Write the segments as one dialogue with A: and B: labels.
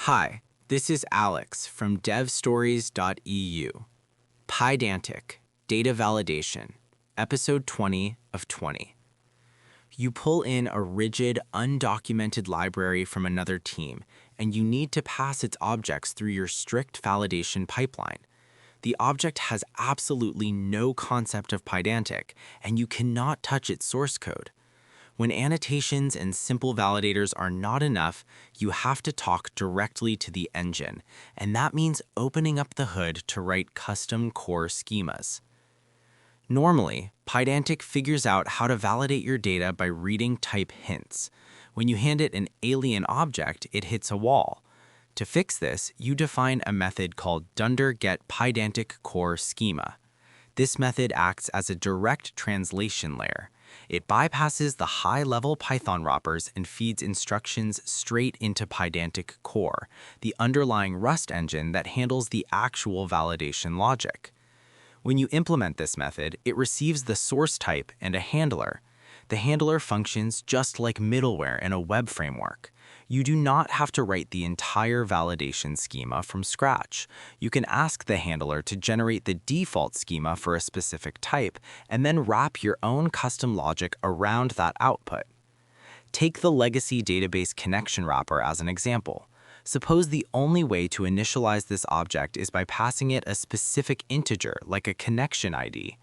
A: Hi, this is Alex from devstories.eu. Pydantic, Data Validation, Episode 20 of 20. You pull in a rigid, undocumented library from another team, and you need to pass its objects through your strict validation pipeline. The object has absolutely no concept of Pydantic, and you cannot touch its source code. When annotations and simple validators are not enough, you have to talk directly to the engine, and that means opening up the hood to write custom core schemas. Normally, Pydantic figures out how to validate your data by reading type hints. When you hand it an alien object, it hits a wall. To fix this, you define a method called dunder_get_pydantic_core_schema. This method acts as a direct translation layer. It bypasses the high-level Python wrappers and feeds instructions straight into Pydantic core, the underlying Rust engine that handles the actual validation logic. When you implement this method, it receives the source type and a handler. The handler functions just like middleware in a web framework. You do not have to write the entire validation schema from scratch. You can ask the handler to generate the default schema for a specific type and then wrap your own custom logic around that output. Take the legacy database connection wrapper as an example. Suppose the only way to initialize this object is by passing it a specific integer, like a connection ID.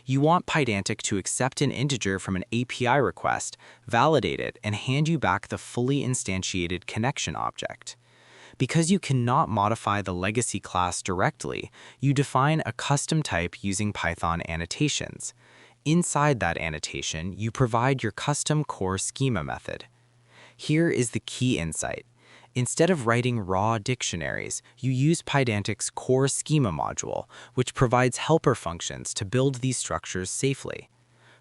A: You want Pydantic to accept an integer from an API request, validate it, and hand you back the fully instantiated connection object. Because you cannot modify the legacy class directly, you define a custom type using Python annotations. Inside that annotation, you provide your custom core schema method. Here is the key insight. Instead of writing raw dictionaries, you use Pydantic's core schema module, which provides helper functions to build these structures safely.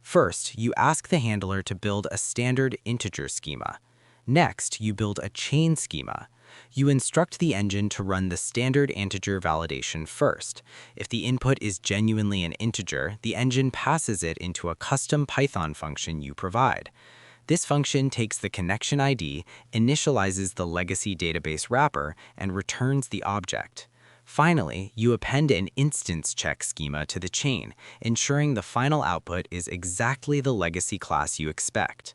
A: First, you ask the handler to build a standard integer schema. Next, you build a chain schema. You instruct the engine to run the standard integer validation first. If the input is genuinely an integer, the engine passes it into a custom Python function you provide. This function takes the connection ID, initializes the legacy database wrapper, and returns the object. Finally, you append an instance check schema to the chain, ensuring the final output is exactly the legacy class you expect.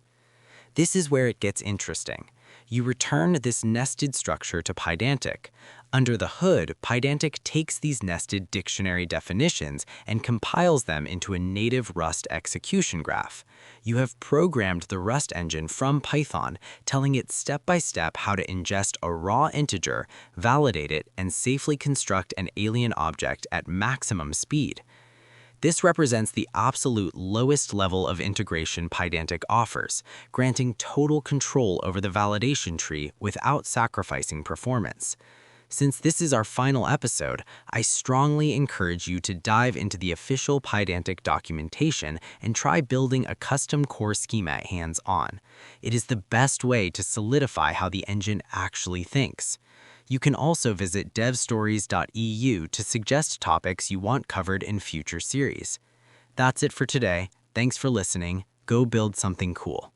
A: This is where it gets interesting. You return this nested structure to Pydantic. Under the hood, Pydantic takes these nested dictionary definitions and compiles them into a native Rust execution graph. You have programmed the Rust engine from Python, telling it step-by-step how to ingest a raw integer, validate it, and safely construct an alien object at maximum speed. This represents the absolute lowest level of integration Pydantic offers, granting total control over the validation tree without sacrificing performance. Since this is our final episode, I strongly encourage you to dive into the official Pydantic documentation and try building a custom core schema hands-on. It is the best way to solidify how the engine actually thinks. You can also visit devstories.eu to suggest topics you want covered in future series. That's it for today. Thanks for listening. Go build something cool.